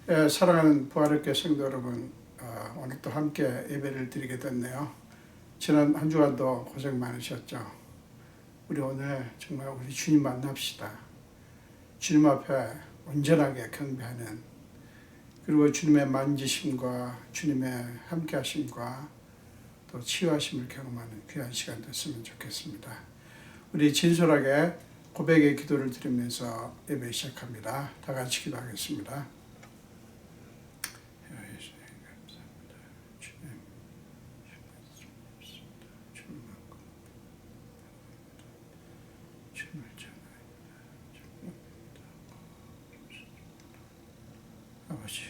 사랑하는 부활의교회 성도 여러분, 오늘 또 함께 예배를 드리게 됐네요. 지난 한 주간도 고생 많으셨죠? 우리 오늘 정말 우리 주님 만납시다. 주님 앞에 온전하게 경배하는, 그리고 주님의 만지심과 주님의 함께하심과 또 치유하심을 경험하는 귀한 시간 됐으면 좋겠습니다. 우리 진솔하게 고백의 기도를 드리면서 예배 시작합니다. 다 같이 기도하겠습니다. 아버지,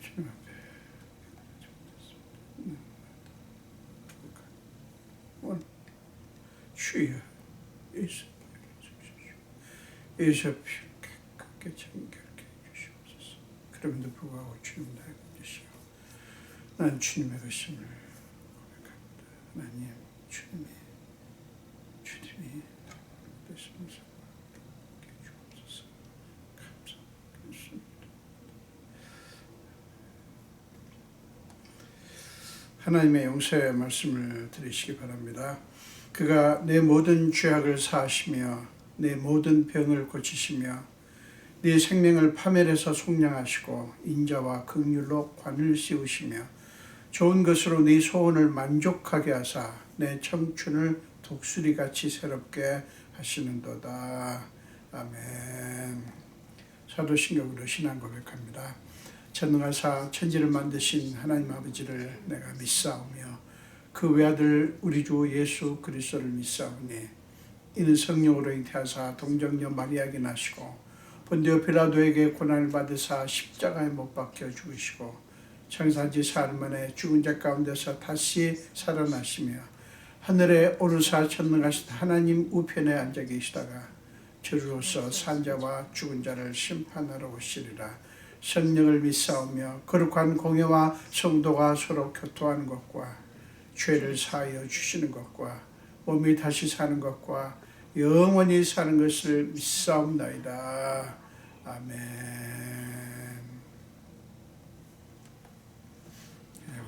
주님 앞에 주여 예수 크게 정결케 해주시옵소서. 그럼에도 불구하고 주님 나를 믿으시오. 난 주님의 것임을 고백합니다. 하나님, 주님이 되시면서 주옵소서. 감사합니다. 하나님의 용서의 말씀을 드리시기 바랍니다. 그가 내 모든 죄악을 사하시며 내 모든 병을 고치시며 네 생명을 파멸해서 속량하시고 인자와 긍휼로 관을 씌우시며 좋은 것으로 네 소원을 만족하게 하사 내 청춘을 독수리같이 새롭게 하시는도다. 아멘. 사도신경으로 신앙 고백합니다. 전능하사 천지를 만드신 하나님 아버지를 내가 믿사오며 그 외아들 우리 주 예수 그리스도를 믿사오니 이는 성령으로 잉태하사 동정녀 마리아에게 나시고 본디오 빌라도에게 고난을 받으사 십자가에 못 박혀 죽으시고 장사지 사흘 만에 죽은 자 가운데서 다시 살아나시며 하늘에 오르사 전능하신 하나님 우편에 앉아 계시다가 저리로서 산자와 죽은 자를 심판하러 오시리라. 성령을 믿사오며 거룩한 공회와 성도가 서로 교통하는 것과 죄를 사하여 주시는 것과 몸이 다시 사는 것과 영원히 사는 것을 믿사옵나이다. 아멘.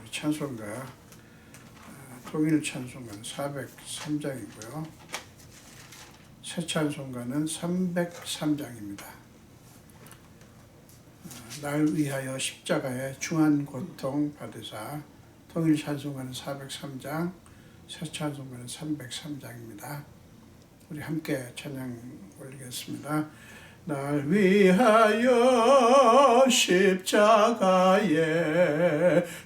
우리 찬송가 통일 찬송가는 403장이고요. 새 찬송가는 303장입니다. 날 위하여 십자가에 중한 고통 받으사. 통일 찬송가는 403장, 새 찬송가는 303장입니다. 우리 함께 찬양 올리겠습니다. 날 위하여 십자가에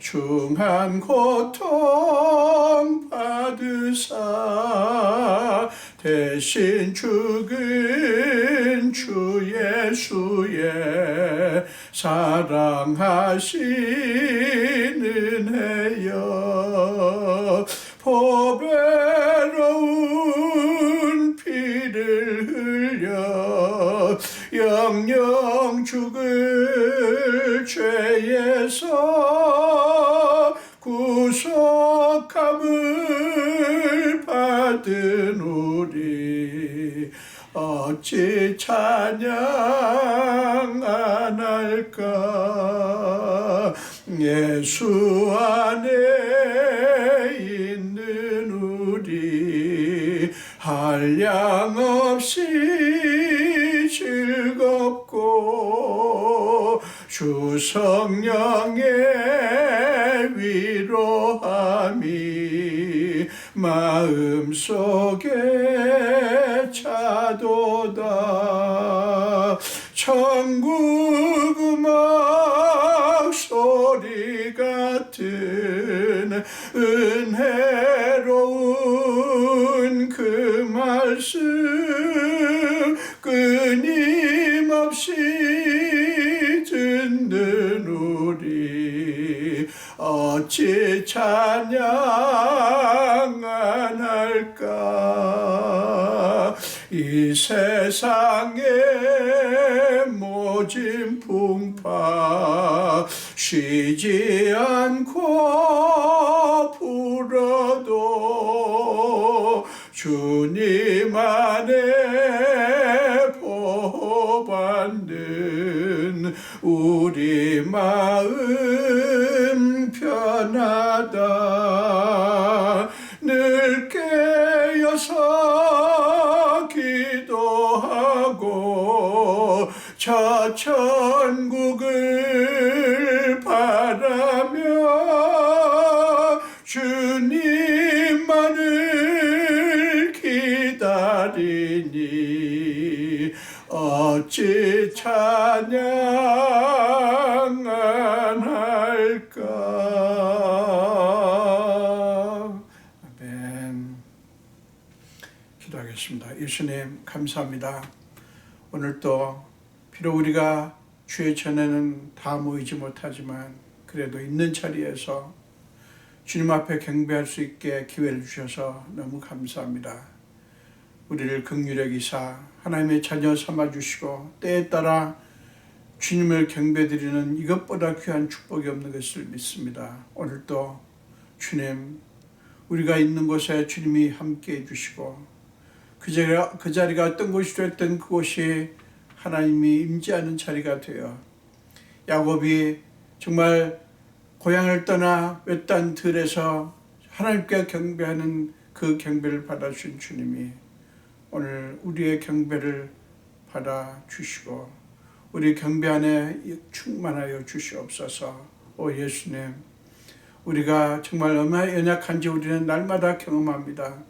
중한 고통 받으사 대신 죽은 주 예수의 사랑하시는 해여 보배로운 피를 흘려 영영 죽을 죄에서 구속함을 받은 우리 어찌 찬양 안 할까. 예수 안에 있는 우리 한량없이 즐겁고 주 성령의 위로함이 마음속에 차도다. 천국 음악 소리 같은 은혜로운 그 말씀 끊임없이 듣는 우리 어찌 찬양 안 할까. 이 세상의 모진 풍파 쉬지 않고 불어도 주님 안에 보호받는 우리 마음 편하다. 늘 깨어서 기도하고 저 천국을 바라며 주님만을 기다리니 어찌 찬양 안 할까. 아멘. 기도하겠습니다. 예수님 감사합니다. 오늘도 비록 우리가 주의 전에는 다 모이지 못하지만 그래도 있는 자리에서 주님 앞에 경배할 수 있게 기회를 주셔서 너무 감사합니다. 우리를 긍휼히 여기사 하나님의 자녀 삼아주시고 때에 따라 주님을 경배드리는 이것보다 귀한 축복이 없는 것을 믿습니다. 오늘도 주님, 우리가 있는 곳에 주님이 함께 해주시고 그 자리가 어떤 곳이 됐든 그곳이 하나님이 임재하는 자리가 되어 야곱이 정말 고향을 떠나 외딴 들에서 하나님께 경배하는 그 경배를 받아주신 주님이 오늘 우리의 경배를 받아주시고 우리 경배 안에 충만하여 주시옵소서. 오 예수님, 우리가 정말 얼마나 연약한지 우리는 날마다 경험합니다.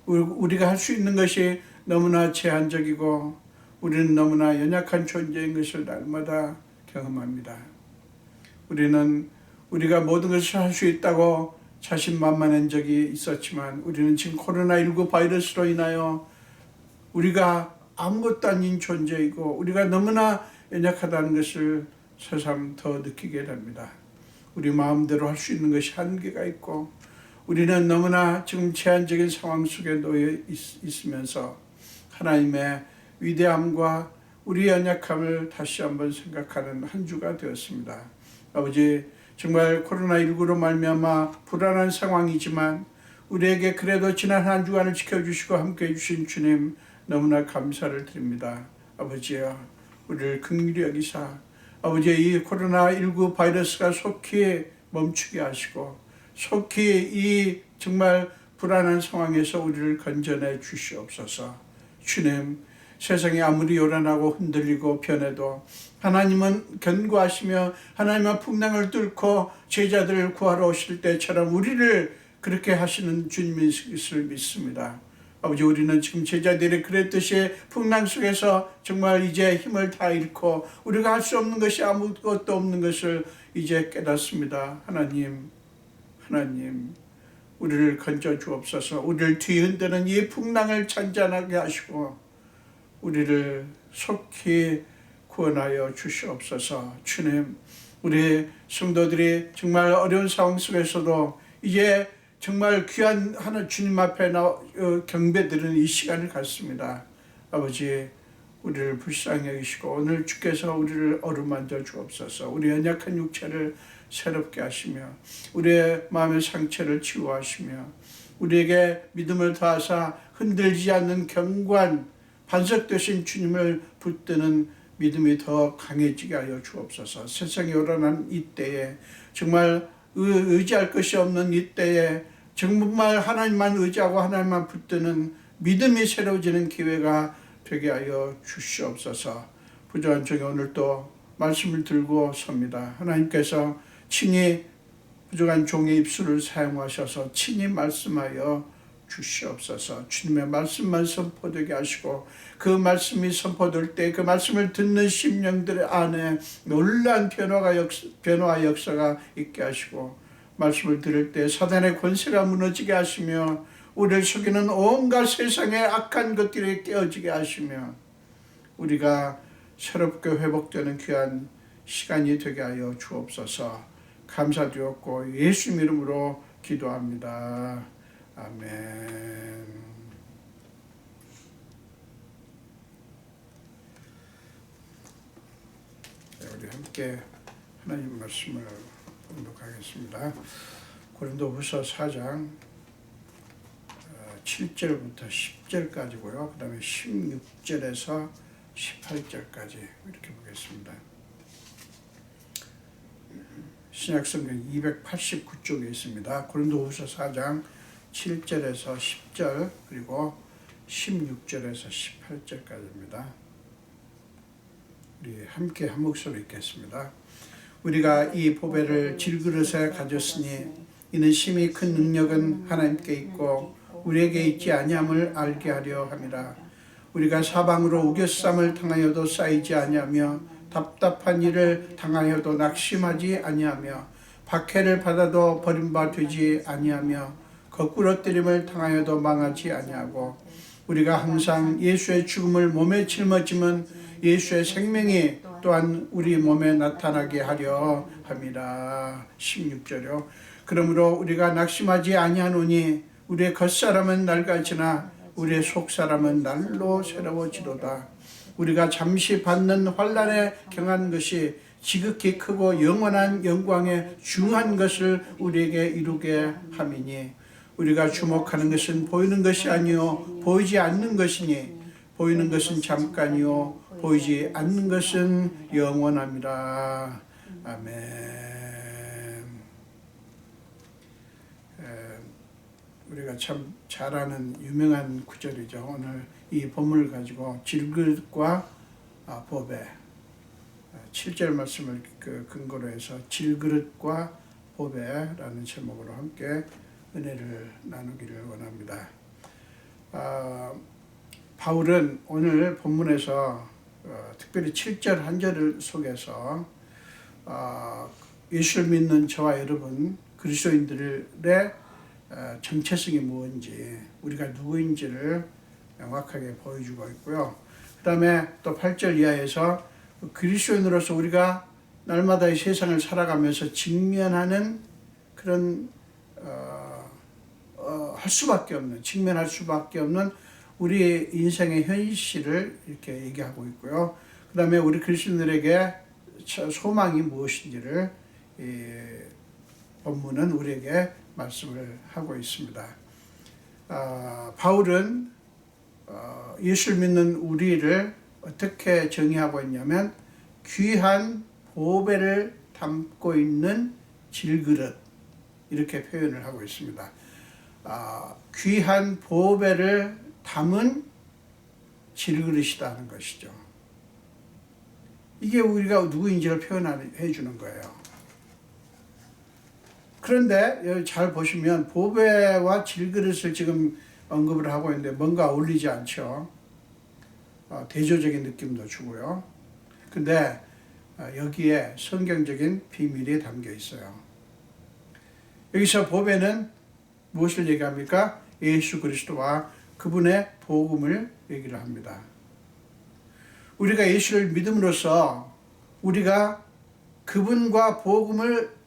우리가 할 수 있는 것이 너무나 제한적이고 우리는 너무나 연약한 존재인 것을 날마다 경험합니다. 우리는 우리가 모든 것을 할 수 있다고 자신만만한 적이 있었지만 우리는 지금 코로나19 바이러스로 인하여 우리가 아무것도 아닌 존재이고 우리가 너무나 연약하다는 것을 새삼 더 느끼게 됩니다. 우리 마음대로 할 수 있는 것이 한계가 있고 우리는 너무나 지금 제한적인 상황 속에 놓여 있으면서 하나님의 위대함과 우리의 연약함을 다시 한번 생각하는 한 주가 되었습니다. 아버지, 정말 코로나19로 말미암아 불안한 상황이지만 우리에게 그래도 지난 한 주간을 지켜주시고 함께해 주신 주님 너무나 감사를 드립니다. 아버지여, 우리를 긍휼히 여기사 아버지 이 코로나19 바이러스가 속히 멈추게 하시고 속히 이 정말 불안한 상황에서 우리를 건져내 주시옵소서. 주님, 세상이 아무리 요란하고 흔들리고 변해도 하나님은 견고하시며 하나님은 풍랑을 뚫고 제자들을 구하러 오실 때처럼 우리를 그렇게 하시는 주님인 것을 믿습니다. 아버지, 우리는 지금 제자들이 그랬듯이 풍랑 속에서 정말 이제 힘을 다 잃고 우리가 할 수 없는 것이 아무것도 없는 것을 이제 깨닫습니다. 하나님, 우리를 건져 주옵소서. 우리를 뒤흔드는 이 풍랑을 잔잔하게 하시고 우리를 속히 구원하여 주시옵소서. 주님, 우리 성도들이 정말 어려운 상황 속에서도 이제 정말 귀한 하나 주님 앞에 경배드리는 이 시간을 갖습니다. 아버지, 우리를 불쌍히 여기시고 오늘 주께서 우리를 어루만져 주옵소서. 우리 연약한 육체를 새롭게 하시며 우리의 마음의 상처를 치유하시며 우리에게 믿음을 더하사 흔들리지 않는 견고한 반석 되신 주님을 붙드는 믿음이 더 강해지게 하여 주옵소서. 세상이 요란한 이때에 정말 의지할 것이 없는 이때에 정말 하나님만 의지하고 하나님만 붙드는 믿음이 새로워지는 기회가 되게 하여 주시옵소서. 부족한 중에 오늘 또 말씀을 들고 섭니다. 하나님께서 친히 부족한 종의 입술을 사용하셔서 친히 말씀하여 주시옵소서. 주님의 말씀만 선포되게 하시고 그 말씀이 선포될 때 그 말씀을 듣는 심령들 안에 놀라운 변화와 역사가 있게 하시고 말씀을 들을 때 사단의 권세가 무너지게 하시며 우리를 속이는 온갖 세상의 악한 것들이 깨어지게 하시며 우리가 새롭게 회복되는 귀한 시간이 되게 하여 주옵소서. 감사드렸고 예수님 이름으로 기도합니다. 아멘. 우리 함께 하나님 말씀을 봉독하겠습니다. 고린도후서 4장 7절부터 10절까지고요. 그 다음에 16절에서 18절까지 이렇게 보겠습니다. 신약성경 289쪽에 있습니다. 고린도후서 4장 7절에서 10절 그리고 16절에서 18절까지입니다. 우리 함께 한 목소리 읽겠습니다. 우리가 이 보배를 질그릇에 가졌으니 이는 심히 큰 능력은 하나님께 있고 우리에게 있지 아니함을 알게 하려 함이라. 우리가 사방으로 우겨쌈을 당하여도 쌓이지 아니하며 답답한 일을 당하여도 낙심하지 아니하며 박해를 받아도 버림받지 아니하며 거꾸러뜨림을 당하여도 망하지 아니하고 우리가 항상 예수의 죽음을 몸에 짊어지면 예수의 생명이 또한 우리 몸에 나타나게 하려 함이라. 16절이요. 그러므로 우리가 낙심하지 아니하노니 우리의 겉사람은 낡아지나 우리의 속사람은 날로 새로워지도다. 우리가 잠시 받는 환난에 경한 것이 지극히 크고 영원한 영광에 중한 것을 우리에게 이루게 함이니 우리가 주목하는 것은 보이는 것이 아니요 보이지 않는 것이니 보이는 것은 잠깐이요 보이지 않는 것은 영원함이라. 아멘. 우리가 참 잘 아는 유명한 구절이죠. 오늘 이 본문을 가지고 질그릇과 보배 7절 말씀을 근거로 해서 질그릇과 보배라는 제목으로 함께 은혜를 나누기를 원합니다. 바울은 오늘 본문에서 특별히 7절 한 절을 속에서 예수를 믿는 저와 여러분 그리스도인들의 정체성이 무엇인지 우리가 누구인지를 명확하게 보여주고 있고요. 그 다음에 또 8절 이하에서 그리스도인으로서 우리가 날마다 이 세상을 살아가면서 직면하는 그런 할 수밖에 없는 직면할 수밖에 없는 우리 인생의 현실을 이렇게 얘기하고 있고요. 그 다음에 우리 그리스도인들에게 소망이 무엇인지를 이 본문은 우리에게 말씀을 하고 있습니다. 바울은 예수를 믿는 우리를 어떻게 정의하고 있냐면 귀한 보배를 담고 있는 질그릇 이렇게 표현을 하고 있습니다. 귀한 보배를 담은 질그릇이라는 것이죠. 이게 우리가 누구인지를 표현해 주는 거예요. 그런데 여기 잘 보시면 보배와 질그릇을 지금 언급을 하고 있는데 뭔가 어울리지 않죠. 대조적인 느낌도 주고요. 근데 여기에 성경적인 비밀이 담겨 있어요. 여기서 보배는 무엇을 얘기합니까? 예수 그리스도와 그분의 복음을 얘기를 합니다. 우리가 예수를 믿음으로써 우리가 그분과 복음을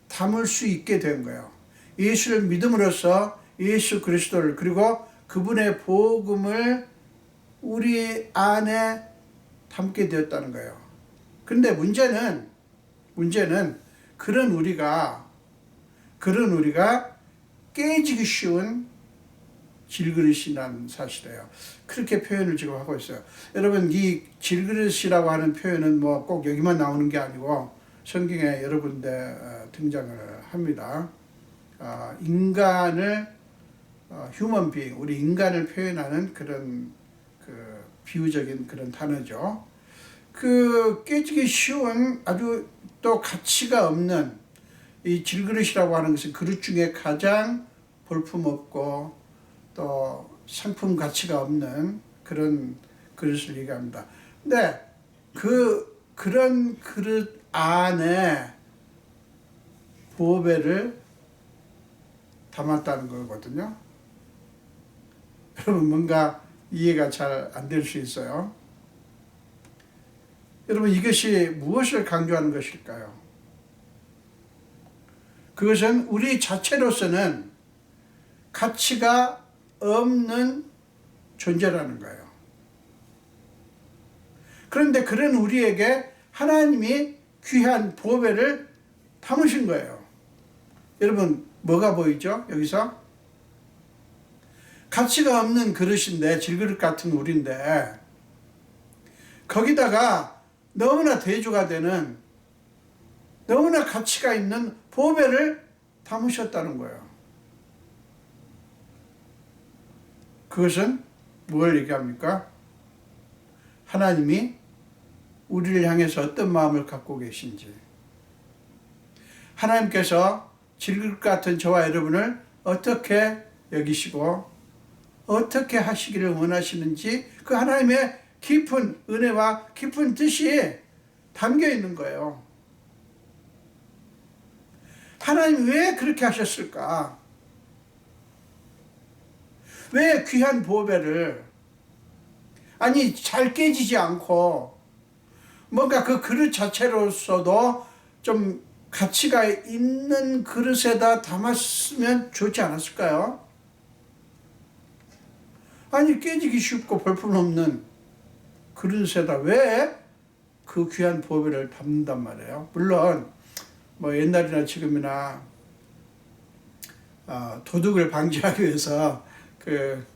담을 수 있게 된 거예요. 예수를 믿음으로써 예수 그리스도를 그리고 그분의 복음을 우리 안에 담게 되었다는 거예요. 그런데 문제는 그런 우리가 깨지기 쉬운 질그릇이라는 사실이에요. 그렇게 표현을 지금 하고 있어요. 여러분 이 질그릇이라고 하는 표현은 뭐 꼭 여기만 나오는 게 아니고 성경에 여러 군데 등장을 합니다. 인간을 휴먼 빙 우리 인간을 표현하는 그런 비유적인 그런 단어죠. 깨지기 쉬운 아주 또 가치가 없는 이 질그릇이라고 하는 것은 그릇 중에 가장 볼품없고 또 상품 가치가 없는 그런 그릇을 얘기합니다. 근데 그런 그릇 안에 보배를 담았다는 거거든요. 여러분 뭔가 이해가 잘 안 될 수 있어요. 여러분 이것이 무엇을 강조하는 것일까요? 그것은 우리 자체로서는 가치가 없는 존재라는 거예요. 그런데 그런 우리에게 하나님이 귀한 보배를 담으신 거예요. 여러분 뭐가 보이죠? 여기서 가치가 없는 그릇인데, 질그릇 같은 우리인데, 거기다가 너무나 대조가 되는, 너무나 가치가 있는 보배를 담으셨다는 거예요. 그것은 뭘 얘기합니까? 하나님이 우리를 향해서 어떤 마음을 갖고 계신지, 하나님께서 질그릇 같은 저와 여러분을 어떻게 여기시고 어떻게 하시기를 원하시는지, 그 하나님의 깊은 은혜와 깊은 뜻이 담겨 있는 거예요. 하나님이 왜 그렇게 하셨을까? 왜 귀한 보배를, 아니 잘 깨지지 않고 뭔가 그 그릇 자체로서도 좀 가치가 있는 그릇에다 담았으면 좋지 않았을까요? 아니 깨지기 쉽고 볼품없는 그릇에다 왜 그 귀한 보배를 담는단 말이에요. 물론 뭐 옛날이나 지금이나 도둑을 방지하기 위해서 그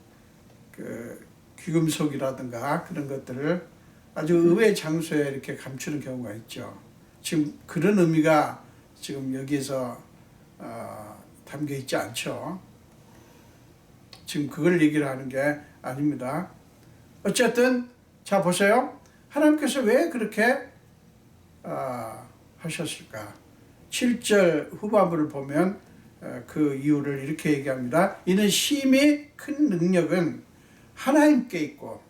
귀금속이라든가 그런 것들을 아주 의외의 장소에 이렇게 감추는 경우가 있죠. 지금 그런 의미가 지금 여기에서 담겨 있지 않죠. 지금 그걸 얘기를 하는 게 아닙니다. 어쨌든 자 보세요. 하나님께서 왜 그렇게 하셨을까? 7절 후반부를 보면 그 이유를 이렇게 얘기합니다. 이는 심히 큰 능력은 하나님께 있고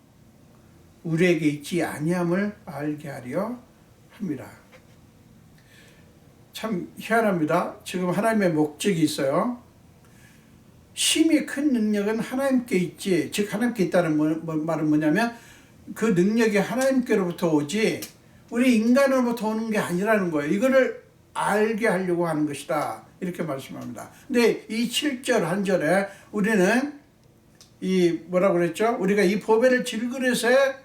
우리에게 있지 아니함을 알게 하려 합니다. 참 희한합니다. 지금 하나님의 목적이 있어요. 심히 큰 능력은 하나님께 있지, 즉 하나님께 있다는 말은 뭐냐면 그 능력이 하나님께로부터 오지 우리 인간으로부터 오는 게 아니라는 거예요. 이거를 알게 하려고 하는 것이다, 이렇게 말씀합니다. 근데 이 7절 한 절에 우리는 이 뭐라고 그랬죠? 우리가 이 보배를 질그릇에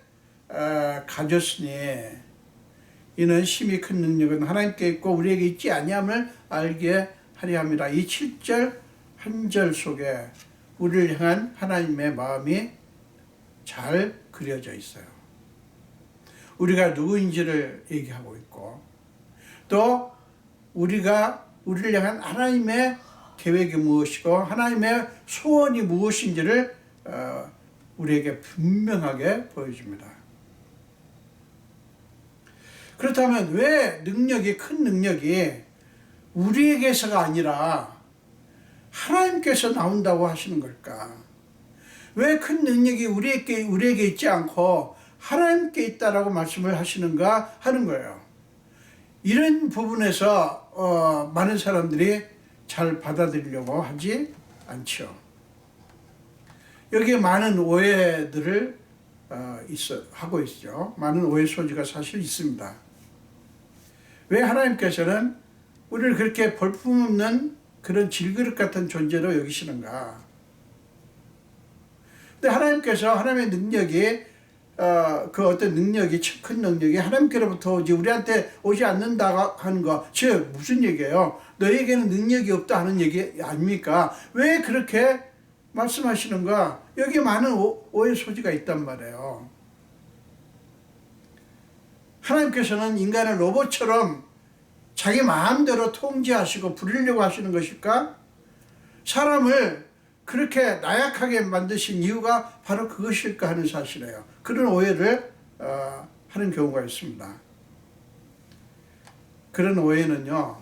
가졌으니 이는 심히 큰 능력은 하나님께 있고 우리에게 있지 아니함을 알게 하려 합니다. 이 7절 한 절 속에 우리를 향한 하나님의 마음이 잘 그려져 있어요. 우리가 누구인지를 얘기하고 있고, 또 우리를 향한 하나님의 계획이 무엇이고 하나님의 소원이 무엇인지를 우리에게 분명하게 보여줍니다. 그렇다면 왜 큰 능력이 우리에게서가 아니라 하나님께서 나온다고 하시는 걸까? 왜 큰 능력이 우리에게 있지 않고 하나님께 있다라고 말씀을 하시는가 하는 거예요. 이런 부분에서 많은 사람들이 잘 받아들이려고 하지 않죠. 여기에 많은 오해들을 하고 있죠. 많은 오해 소지가 사실 있습니다. 왜 하나님께서는 우리를 그렇게 볼품없는 그런 질그릇 같은 존재로 여기시는가? 근데 하나님께서 하나님의 능력이 그 어떤 능력이, 큰 능력이 하나님께로부터 오지 우리한테 오지 않는다 하는 거, 즉 무슨 얘기예요? 너에게는 능력이 없다 하는 얘기 아닙니까? 왜 그렇게 말씀하시는가? 여기에 많은 오해 소지가 있단 말이에요. 하나님께서는 인간을 로봇처럼 자기 마음대로 통제하시고 부리려고 하시는 것일까? 사람을 그렇게 나약하게 만드신 이유가 바로 그것일까 하는 사실이에요. 그런 오해를 하는 경우가 있습니다. 그런 오해는요,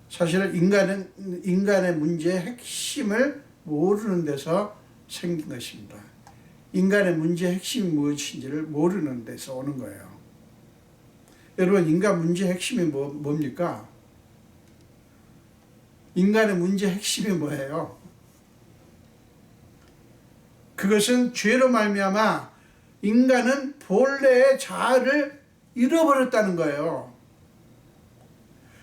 사실은 인간의 문제의 핵심을 모르는 데서 생긴 것입니다. 인간의 문제의 핵심이 무엇인지를 모르는 데서 오는 거예요. 여러분, 인간 문제의 핵심이 뭡니까? 인간의 문제의 핵심이 뭐예요? 그것은 죄로 말미암아 인간은 본래의 자아를 잃어버렸다는 거예요.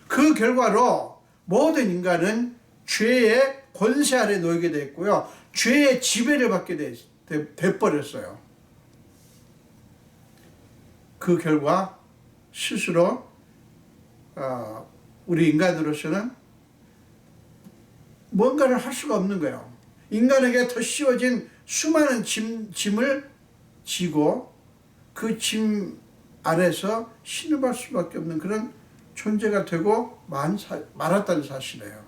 그 결과로 모든 인간은 죄의 권세 아래 놓이게 됐고요, 죄의 지배를 받게 돼버렸어요. 그 결과 스스로 우리 인간으로서는 뭔가를 할 수가 없는 거예요. 인간에게 더 씌워진 수많은 짐을 지고 그 짐 아래서 신음할 수밖에 없는 그런 존재가 되고 말았다는 사실이에요.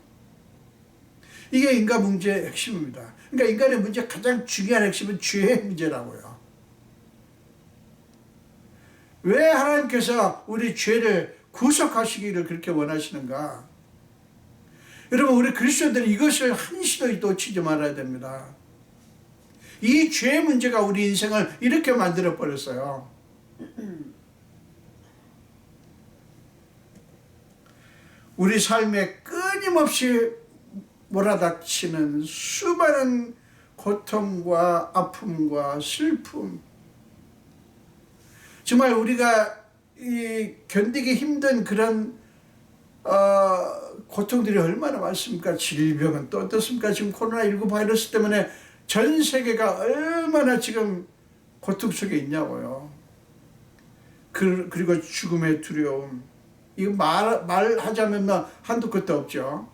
이게 인간 문제의 핵심입니다. 그러니까 인간의 문제 가장 중요한 핵심은 죄의 문제라고요. 왜 하나님께서 우리 죄를 구속하시기를 그렇게 원하시는가? 여러분, 우리 그리스도인들은 이것을 한시도 놓치지 말아야 됩니다. 이 죄의 문제가 우리 인생을 이렇게 만들어 버렸어요. 우리 삶에 끊임없이 몰아닥치는 수많은 고통과 아픔과 슬픔, 정말 우리가 견디기 힘든 그런 고통들이 얼마나 많습니까? 질병은 또 어떻습니까? 지금 코로나19 바이러스 때문에 전 세계가 얼마나 지금 고통 속에 있냐고요. 그리고 죽음의 두려움. 이거 말하자면 한도 끝도 없죠.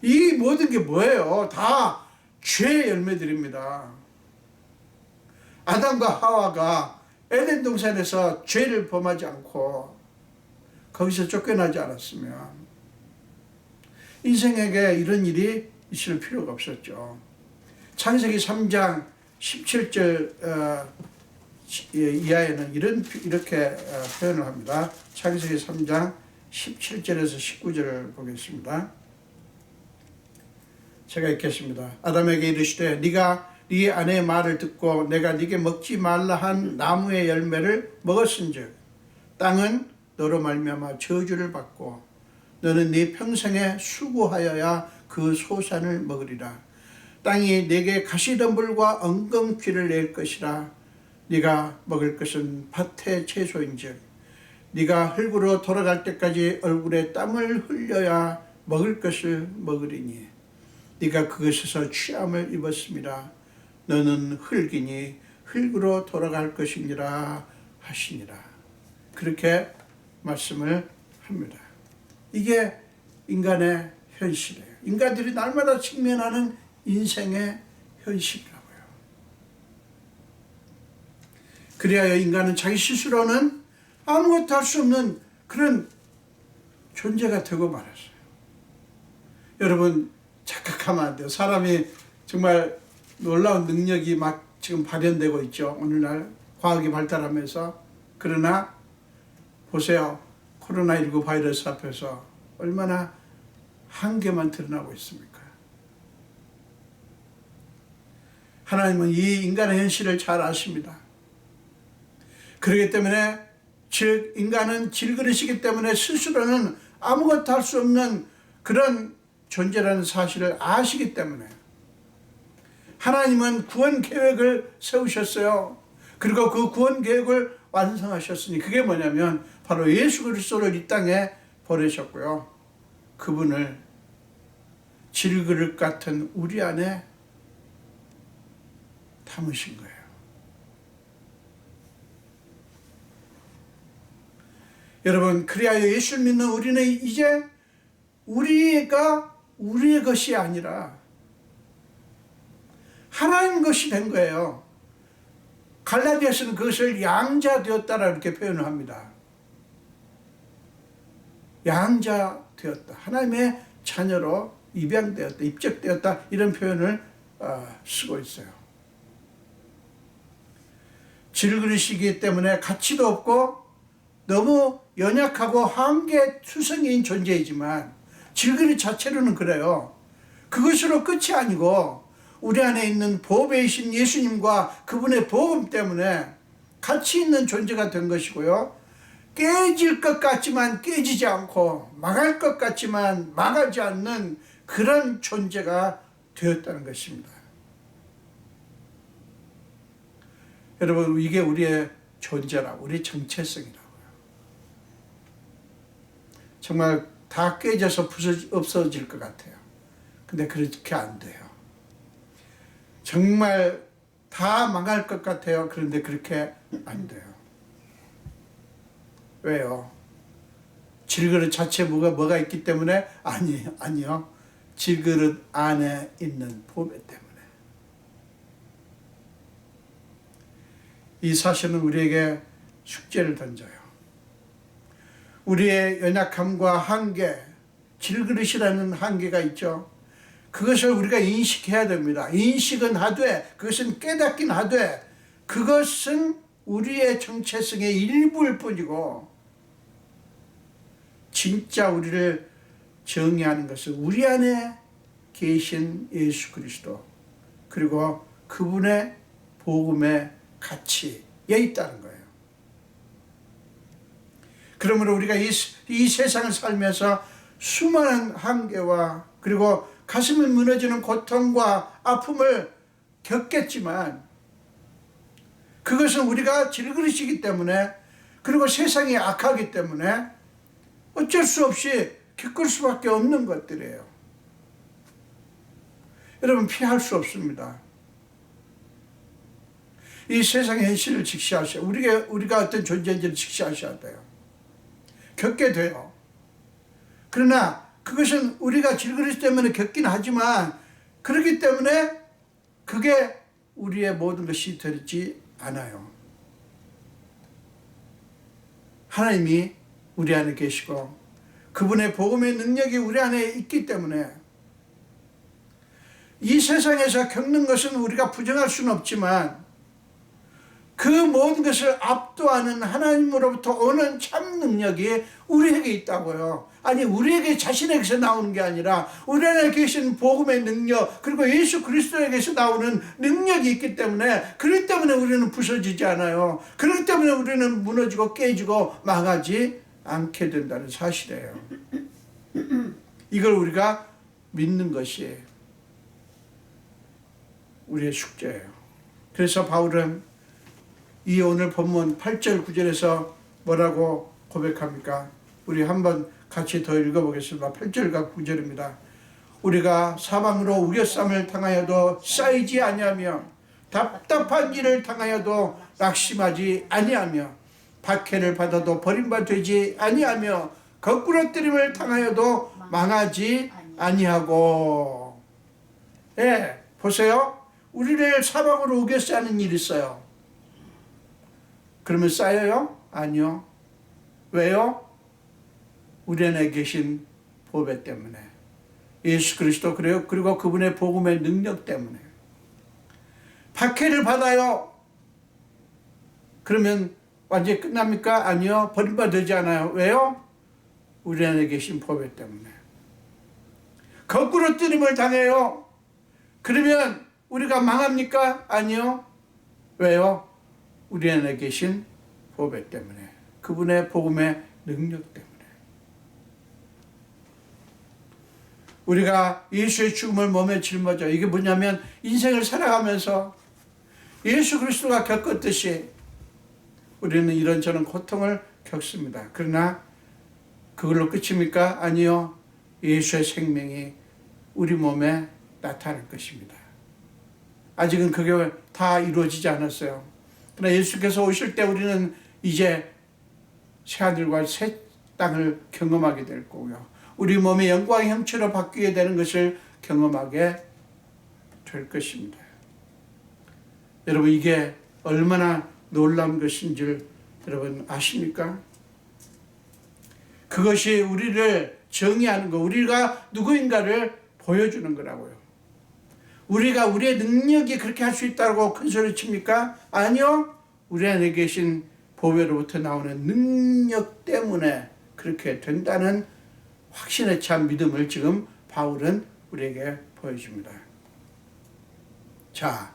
이 모든 게 뭐예요? 다 죄의 열매들입니다. 아담과 하와가 에덴 동산에서 죄를 범하지 않고 거기서 쫓겨나지 않았으면 인생에게 이런 일이 있을 필요가 없었죠. 창세기 3장 17절 이하에는 이렇게 표현을 합니다. 창세기 3장 17절에서 19절을 보겠습니다. 제가 읽겠습니다. 아담에게 이르시되 네가 네 아내의 말을 듣고 내가 네게 먹지 말라 한 나무의 열매를 먹었은즉 땅은 너로 말미암아 저주를 받고 너는 네 평생에 수고하여야 그 소산을 먹으리라. 땅이 네게 가시덤불과 엉겅퀴를 낼 것이라. 네가 먹을 것은 밭의 채소인즉 네가 흙으로 돌아갈 때까지 얼굴에 땀을 흘려야 먹을 것을 먹으리니 네가 그것에서 취함을 입었음이라. 너는 흙이니 흙으로 돌아갈 것이니라 하시니라. 그렇게 말씀을 합니다. 이게 인간의 현실이에요. 인간들이 날마다 직면하는 인생의 현실이라고요. 그리하여 인간은 자기 스스로는 아무것도 할 수 없는 그런 존재가 되고 말았어요. 여러분, 착각하면 안 돼요. 사람이 정말 놀라운 능력이 막 지금 발현되고 있죠. 오늘날 과학이 발달하면서. 그러나 보세요. 코로나19 바이러스 앞에서 얼마나 한계만 드러나고 있습니까? 하나님은 이 인간의 현실을 잘 아십니다. 그렇기 때문에 즉 인간은 질그릇이기 때문에 스스로는 아무것도 할 수 없는 그런 존재라는 사실을 아시기 때문에 하나님은 구원 계획을 세우셨어요. 그리고 그 구원 계획을 완성하셨으니 그게 뭐냐면 바로 예수 그리스도를 이 땅에 보내셨고요. 그분을 질그릇 같은 우리 안에 담으신 거예요. 여러분, 그리하여 예수를 믿는 우리는 이제 우리가 우리의 것이 아니라 하나님 것이 된 거예요. 갈라디아서는 그것을 양자되었다라 이렇게 표현을 합니다. 양자되었다. 하나님의 자녀로 입양되었다, 입적되었다 이런 표현을 쓰고 있어요. 질그릇이기 때문에 가치도 없고 너무 연약하고 한계투성이인 존재이지만 질그릇 자체로는 그래요. 그것으로 끝이 아니고 우리 안에 있는 보배이신 예수님과 그분의 복음 때문에 가치 있는 존재가 된 것이고요. 깨질 것 같지만 깨지지 않고 망할 것 같지만 망하지 않는 그런 존재가 되었다는 것입니다. 여러분, 이게 우리의 존재라고, 우리의 정체성이라고요. 정말 다 깨져서 없어질 것 같아요. 근데 그렇게 안 돼요. 정말 다 망할 것 같아요. 그런데 그렇게 안 돼요. 왜요? 질그릇 자체에 뭐가 있기 때문에? 아니요. 질그릇 안에 있는 보배 때문에. 이 사실은 우리에게 숙제를 던져요. 우리의 연약함과 한계, 질그릇이라는 한계가 있죠. 그것을 우리가 인식해야 됩니다. 인식은 하되, 그것은 깨닫긴 하되, 그것은 우리의 정체성의 일부일 뿐이고, 진짜 우리를 정의하는 것은 우리 안에 계신 예수 그리스도, 그리고 그분의 복음의 가치에 있다는 거예요. 그러므로 우리가 이 세상을 살면서 수많은 한계와 그리고 가슴을 무너지는 고통과 아픔을 겪겠지만, 그것은 우리가 질그릇이기 때문에, 그리고 세상이 악하기 때문에 어쩔 수 없이 겪을 수밖에 없는 것들이에요. 여러분, 피할 수 없습니다. 이 세상의 현실을 직시하셔야, 우리가 어떤 존재인지를 직시하셔야 돼요. 겪게 돼요. 그러나 그것은 우리가 질그릇 때문에 겪긴 하지만, 그렇기 때문에 그게 우리의 모든 것이 되지 않아요. 하나님이 우리 안에 계시고 그분의 복음의 능력이 우리 안에 있기 때문에 이 세상에서 겪는 것은 우리가 부정할 수는 없지만, 그 모든 것을 압도하는 하나님으로부터 오는 참 능력이 우리에게 있다고요. 아니, 우리에게 자신에게서 나오는 게 아니라 우리 안에 계신 복음의 능력, 그리고 예수 그리스도에게서 나오는 능력이 있기 때문에, 그렇기 때문에 우리는 부서지지 않아요. 그렇기 때문에 우리는 무너지고 깨지고 망하지 않게 된다는 사실이에요. 이걸 우리가 믿는 것이 우리의 숙제예요. 그래서 바울은 이 오늘 본문 8절 9절에서 뭐라고 고백합니까? 우리 한번 같이 더 읽어보겠습니다. 8절과 9절입니다. 우리가 사방으로 우겨쌈을 당하여도 쌓이지 아니하며, 답답한 일을 당하여도 낙심하지 아니하며, 박해를 받아도 버림받지 아니하며, 거꾸러뜨림을 당하여도 망하지 아니하고. 예, 보세요. 우리를 사방으로 우겨싸는 일이 있어요. 그러면 쌓여요? 아니요. 왜요? 우리 안에 계신 보배 때문에, 예수 그리스도, 그리고 그분의 복음의 능력 때문에. 박해를 받아요. 그러면 완전히 끝납니까? 아니요. 버림받지 않아요. 왜요? 우리 안에 계신 보배 때문에. 거꾸로 뜨림을 당해요. 그러면 우리가 망합니까? 아니요. 왜요? 우리 안에 계신 보배 때문에, 그분의 복음의 능력 때문에. 우리가 예수의 죽음을 몸에 짊어져, 이게 뭐냐면 인생을 살아가면서 예수 그리스도가 겪었듯이 우리는 이런저런 고통을 겪습니다. 그러나 그걸로 끝입니까? 아니요. 예수의 생명이 우리 몸에 나타날 것입니다. 아직은 그게 다 이루어지지 않았어요. 그러나 예수께서 오실 때 우리는 이제 새하늘과 새 땅을 경험하게 될 거고요. 우리 몸의 영광의 형체로 바뀌게 되는 것을 경험하게 될 것입니다. 여러분, 이게 얼마나 놀라운 것인 줄 여러분 아십니까? 그것이 우리를 정의하는 거, 우리가 누구인가를 보여주는 거라고요. 우리가 우리의 능력이 그렇게 할 수 있다고 큰 소리 칩니까? 아니요. 우리 안에 계신 보배로부터 나오는 능력 때문에 그렇게 된다는 확신에 찬 믿음을 지금 바울은 우리에게 보여줍니다. 자,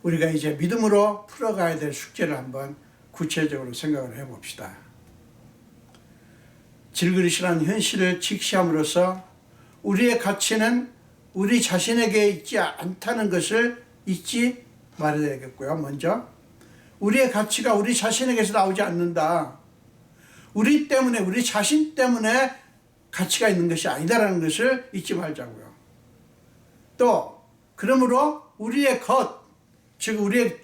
우리가 이제 믿음으로 풀어가야 될 숙제를 한번 구체적으로 생각을 해봅시다. 질그릇이라는 현실을 직시함으로써 우리의 가치는 우리 자신에게 있지 않다는 것을 잊지 말아야 되겠고요. 먼저 우리의 가치가 우리 자신에게서 나오지 않는다. 우리 때문에, 우리 자신 때문에 가치가 있는 것이 아니다라는 것을 잊지 말자고요. 또 그러므로 우리의 겉, 즉 우리의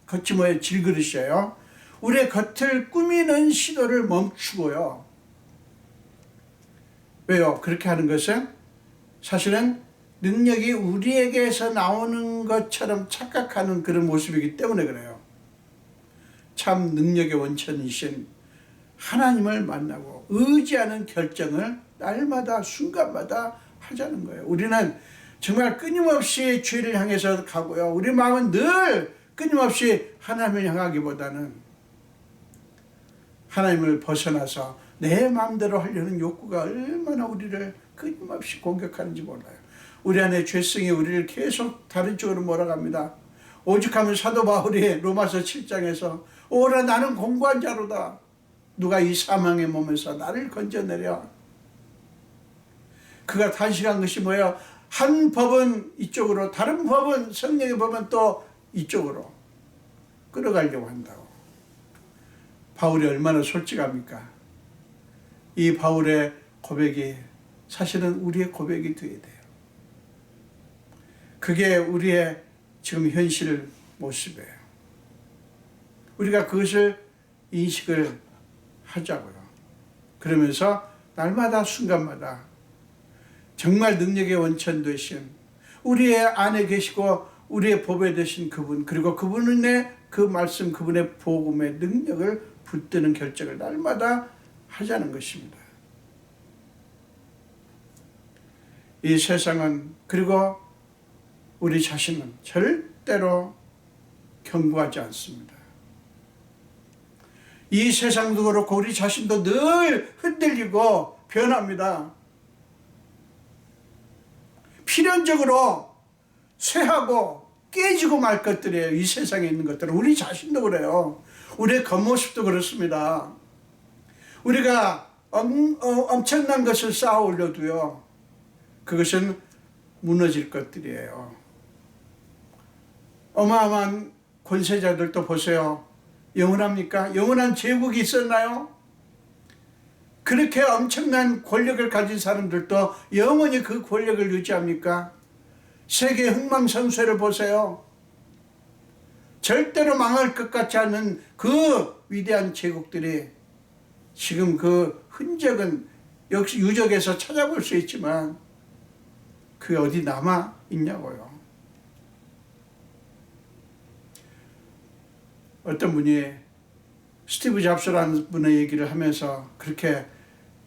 겉이 뭐예요? 질그릇이에요. 우리의 겉을 꾸미는 시도를 멈추고요. 왜요? 그렇게 하는 것은 사실은 능력이 우리에게서 나오는 것처럼 착각하는 그런 모습이기 때문에 그래요. 참 능력의 원천이신 하나님을 만나고 의지하는 결정을 날마다 순간마다 하자는 거예요. 우리는 정말 끊임없이 죄를 향해서 가고요. 우리 마음은 늘 끊임없이 하나님을 향하기보다는 하나님을 벗어나서 내 마음대로 하려는 욕구가 얼마나 우리를 끊임없이 공격하는지 몰라요. 우리 안에 죄성이 우리를 계속 다른 쪽으로 몰아갑니다. 오죽하면 사도 바울이 로마서 7장에서 오라 나는 공고한 자로다. 누가 이 사망의 몸에서 나를 건져내려. 그가 단식한 것이 뭐예요? 한 법은 이쪽으로, 다른 법은, 성령의 법은 또 이쪽으로 끌어가려고 한다고. 바울이 얼마나 솔직합니까? 이 바울의 고백이 사실은 우리의 고백이 되어야 돼요. 그게 우리의 지금 현실 모습이에요. 우리가 그것을 인식을 하자고요. 그러면서 날마다 순간마다 정말 능력의 원천 되신 우리의 안에 계시고 우리의 보배 되신 그분, 그리고 그분의 그 말씀, 그분의 복음의 능력을 붙드는 결정을 날마다 하자는 것입니다. 이 세상은, 그리고 우리 자신은 절대로 견고하지 않습니다. 이 세상도 그렇고 우리 자신도 늘 흔들리고 변합니다. 필연적으로 쇠하고 깨지고 말 것들이에요. 이 세상에 있는 것들은. 우리 자신도 그래요. 우리의 겉모습도 그렇습니다. 우리가 엄청난 것을 쌓아 올려도요, 그것은 무너질 것들이에요. 어마어마한 권세자들도 보세요. 영원합니까? 영원한 제국이 있었나요? 그렇게 엄청난 권력을 가진 사람들도 영원히 그 권력을 유지합니까? 세계 흥망성쇠를 보세요. 절대로 망할 것 같지 않은 그 위대한 제국들이 지금 그 흔적은 역시 유적에서 찾아볼 수 있지만 그게 어디 남아 있냐고요. 어떤 분이 스티브 잡스라는 분의 얘기를 하면서 그렇게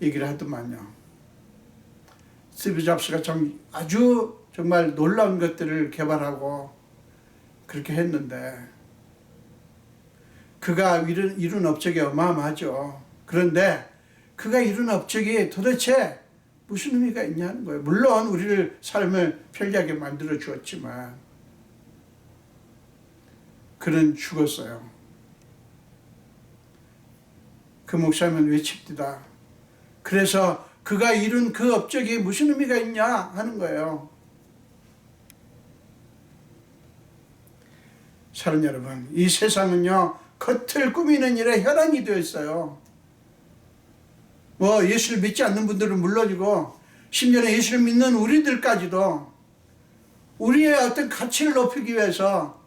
얘기를 하더만요. 스티브 잡스가 아주 정말 놀라운 것들을 개발하고 그렇게 했는데 그가 이룬 업적이 어마어마하죠. 그런데 그가 이룬 업적이 도대체 무슨 의미가 있냐는 거예요. 물론 우리를 삶을 편리하게 만들어 주었지만 그는 죽었어요. 그 목사님은 외칩니다. 그래서 그가 이룬 그 업적이 무슨 의미가 있냐 하는 거예요. 사랑 여러분, 이 세상은요, 겉을 꾸미는 일에 혈안이 되어 있어요. 예수를 믿지 않는 분들은 물론이고, 심지어 예수를 믿는 우리들까지도 우리의 어떤 가치를 높이기 위해서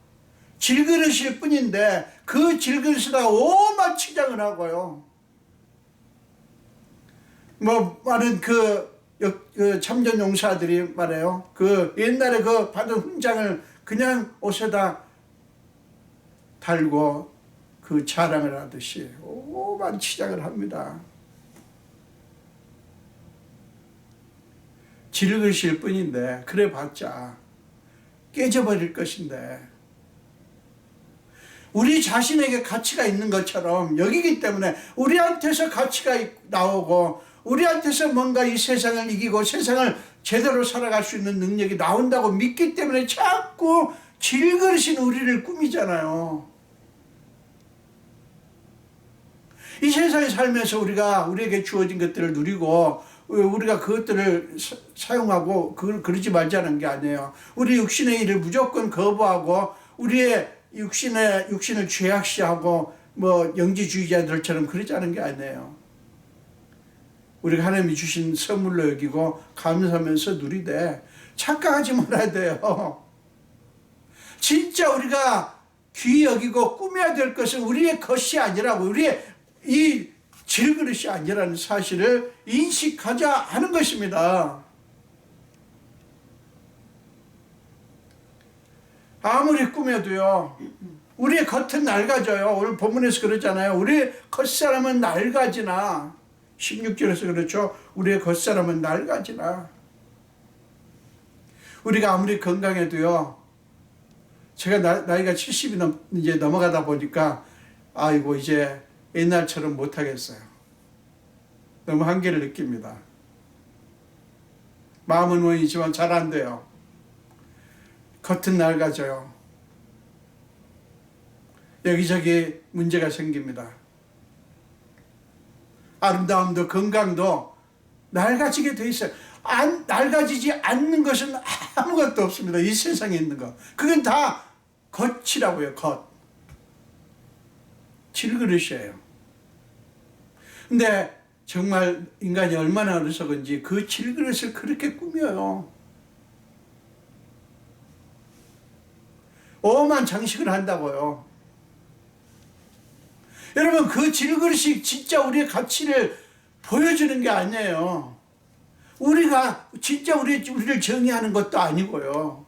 질그릇일 뿐인데, 그 질그릇에다 오만 치장을 하고요. 많은 그 참전 용사들이 말해요. 그 옛날에 그 받은 훈장을 그냥 옷에다 달고 그 자랑을 하듯이 오만 치장을 합니다. 질그릇일 뿐인데 그래봤자 깨져버릴 것인데 우리 자신에게 가치가 있는 것처럼 여기기 때문에 우리한테서 가치가 나오고 우리한테서 뭔가 이 세상을 이기고 세상을 제대로 살아갈 수 있는 능력이 나온다고 믿기 때문에 자꾸 질그릇인 우리를 꾸미잖아요. 이 세상에 살면서 우리에게 주어진 것들을 누리고 우리가 그것들을 사용하고 그러지 말자는 게 아니에요. 우리 육신의 일을 무조건 거부하고 우리의 육신을 죄악시하고 영지주의자들처럼 그러자는 게 아니에요. 우리가 하나님이 주신 선물로 여기고 감사하면서 누리되 착각하지 말아야 돼요. 진짜 우리가 귀히 여기고 꾸며야 될 것은 우리의 것이 아니라고, 우리의 이 질그릇이 아니라는 사실을 인식하자 하는 것입니다. 아무리 꾸며도요, 우리의 겉은 낡아져요. 오늘 본문에서 그러잖아요. 우리의 겉사람은 낡아지나. 16절에서 그렇죠. 우리의 겉사람은 낡아지나. 우리가 아무리 건강해도요. 제가 나이가 70이 이제 넘어가다 보니까 아이고 이제 옛날처럼 못하겠어요. 너무 한계를 느낍니다. 마음은 원이지만 잘 안 돼요. 겉은 낡아져요. 여기저기 문제가 생깁니다. 아름다움도 건강도 낡아지게 돼 있어요. 낡아지지 않는 것은 아무것도 없습니다. 이 세상에 있는 거. 그건 다 겉이라고요. 겉. 질그릇이에요. 근데 정말 인간이 얼마나 어리석은지 그 질그릇을 그렇게 꾸며요. 오만 장식을 한다고요. 여러분 그 질그릇이 진짜 우리의 가치를 보여주는 게 아니에요. 우리가 진짜 우리를 정의하는 것도 아니고요.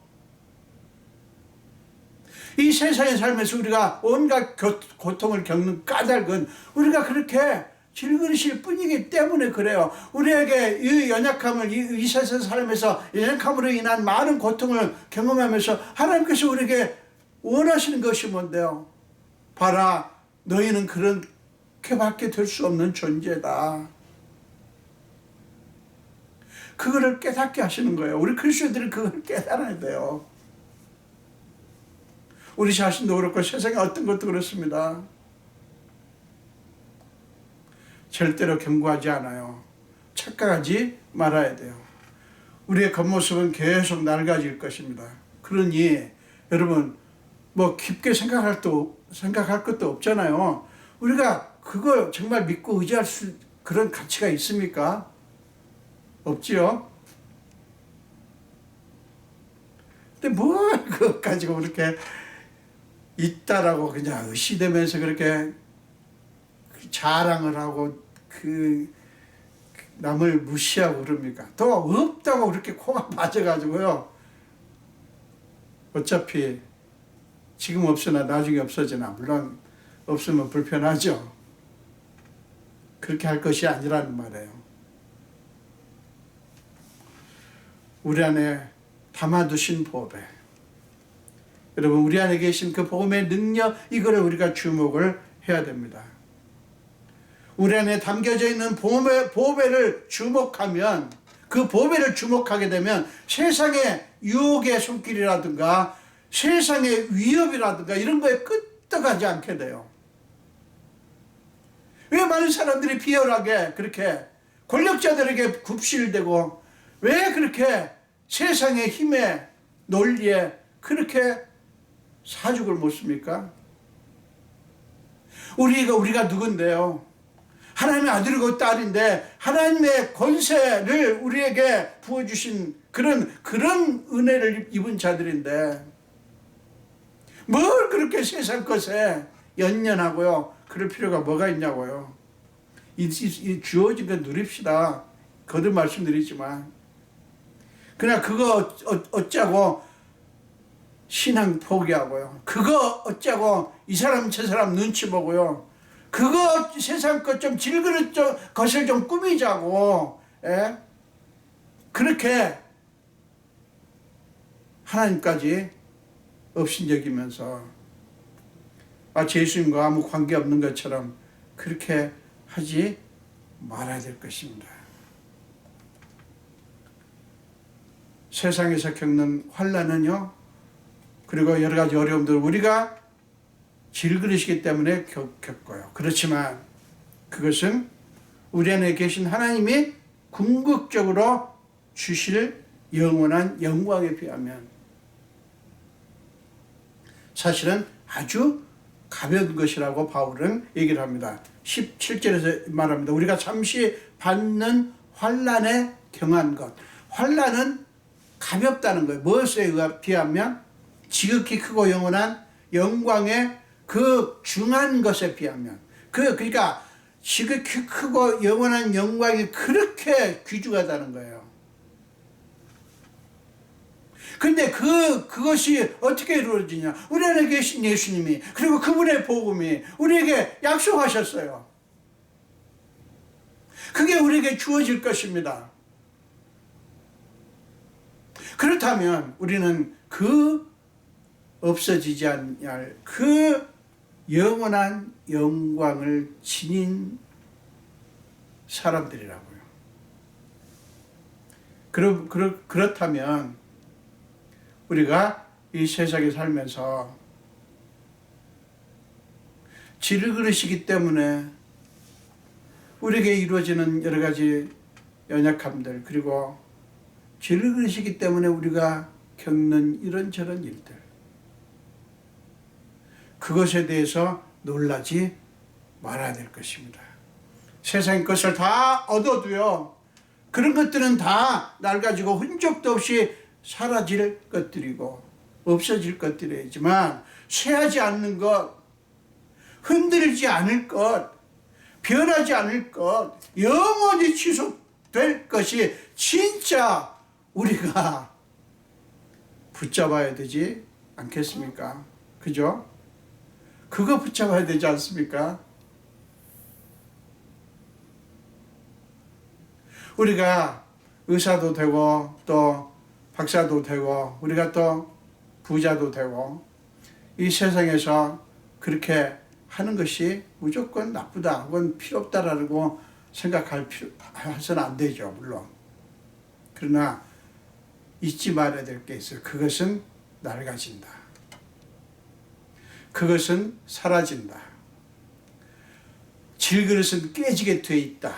이 세상에 살면서 우리가 온갖 고통을 겪는 까닭은 우리가 그렇게 질그릇일 뿐이기 때문에 그래요. 우리에게 이 연약함을 이 세상 살면서 연약함으로 인한 많은 고통을 경험하면서 하나님께서 우리에게 원하시는 것이 뭔데요? 봐라, 너희는 그렇게밖에 될 수 없는 존재다. 그거를 깨닫게 하시는 거예요. 우리 그리스도인들은 그걸 깨달아야 돼요. 우리 자신도 그렇고 세상에 어떤 것도 그렇습니다. 절대로 경고하지 않아요. 착각하지 말아야 돼요. 우리의 겉모습은 계속 낡아질 것입니다. 그러니 여러분 뭐 깊게 생각할 것도 없잖아요. 우리가 그걸 정말 믿고 의지할 그런 가치가 있습니까? 없지요. 근데 뭘 그것 가지고 그렇게 있다라고 그냥 의시되면서 그렇게 자랑을 하고 남을 무시하고 그럽니까? 더 없다고 그렇게 코가 빠져가지고요. 어차피 지금 없으나 나중에 없어지나. 물론 없으면 불편하죠. 그렇게 할 것이 아니라는 말이에요. 우리 안에 담아두신 보배. 여러분 우리 안에 계신 그 복음의 능력, 이거를 우리가 주목을 해야 됩니다. 우리 안에 담겨져 있는 보배를 주목하면, 그 보배를 주목하게 되면 세상의 유혹의 손길이라든가 세상의 위협이라든가 이런 거에 끄떡하지 않게 돼요. 왜 많은 사람들이 비열하게 그렇게 권력자들에게 굽실대고 왜 그렇게 세상의 힘에 논리에 그렇게 사죽을 못 씁니까? 우리가 누군데요? 하나님의 아들이고 딸인데 하나님의 권세를 우리에게 부어주신 그런 은혜를 입은 자들인데 뭘 그렇게 세상 것에 연연하고요. 그럴 필요가 뭐가 있냐고요. 이 주어진 거 누립시다. 거듭 말씀드리지만 그냥 그거 어쩌고 신앙 포기하고요. 그거 어쩌고 이 사람 저 사람 눈치 보고요. 그거 세상 것 좀 질그릇 것을 좀 꾸미자고, 예? 그렇게 하나님까지 업신여기면서 예수님과 아무 관계없는 것처럼 그렇게 하지 말아야 될 것입니다. 세상에서 겪는 환난은요, 그리고 여러 가지 어려움들 우리가 질그릇이기 때문에 겪어요. 그렇지만 그것은 우리 안에 계신 하나님이 궁극적으로 주실 영원한 영광에 비하면 사실은 아주 가벼운 것이라고 바울은 얘기를 합니다. 17절에서 말합니다. 우리가 잠시 받는 환난에 경한 것. 환난은 가볍다는 거예요. 무엇에 비하면 지극히 크고 영원한 영광의 그 중한 것에 비하면 그러니까 지극히 크고 영원한 영광이 그렇게 귀중하다는 거예요. 근데 그것이 어떻게 이루어지냐? 우리 안에 계신 예수님이, 그리고 그분의 복음이 우리에게 약속하셨어요. 그게 우리에게 주어질 것입니다. 그렇다면 우리는 그 없어지지 않을 그 영원한 영광을 지닌 사람들이라고요. 그렇다면 우리가 이 세상에 살면서 질그릇이기 때문에 우리에게 이루어지는 여러 가지 연약함들, 그리고 질그릇이기 때문에 우리가 겪는 이런저런 일들, 그것에 대해서 놀라지 말아야 될 것입니다. 세상의 것을 다 얻어도요, 그런 것들은 다 날 가지고 흔적도 없이 사라질 것들이고 없어질 것들이지만, 쇠하지 않는 것, 흔들리지 않을 것, 변하지 않을 것, 영원히 지속될 것이 진짜 우리가 붙잡아야 되지 않겠습니까? 그죠? 그거 붙잡아야 되지 않습니까? 우리가 의사도 되고 또 박사도 되고 우리가 또 부자도 되고 이 세상에서 그렇게 하는 것이 무조건 나쁘다, 그건 필요 없다라고 해서는 안 되죠, 물론. 그러나 잊지 말아야 될 게 있어요. 그것은 낡아진다. 그것은 사라진다. 질그릇은 깨지게 돼 있다.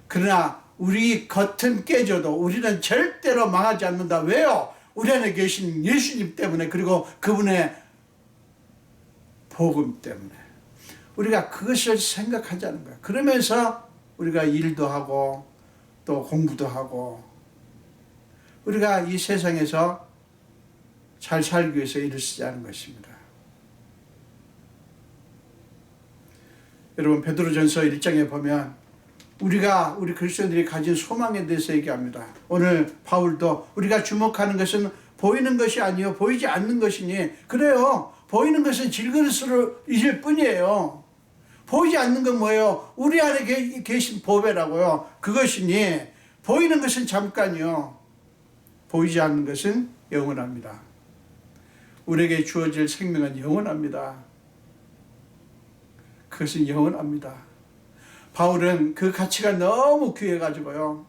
그러나 우리 겉은 깨져도 우리는 절대로 망하지 않는다. 왜요? 우리 안에 계신 예수님 때문에, 그리고 그분의 복음 때문에. 우리가 그것을 생각하자는 거야. 그러면서 우리가 일도 하고 또 공부도 하고 우리가 이 세상에서 잘 살기 위해서 일을 쓰자는 것입니다. 여러분, 베드로전서 1장에 보면 우리 그리스도인들이 가진 소망에 대해서 얘기합니다. 오늘 바울도 우리가 주목하는 것은 보이는 것이 아니요 보이지 않는 것이니, 그래요. 보이는 것은 질그릇으로 이질 뿐이에요. 보이지 않는 건 뭐예요? 우리 안에 계신 보배라고요. 그것이니 보이는 것은 잠깐이요, 보이지 않는 것은 영원합니다. 우리에게 주어질 생명은 영원합니다. 그것은 영원합니다. 바울은 그 가치가 너무 귀해가지고요,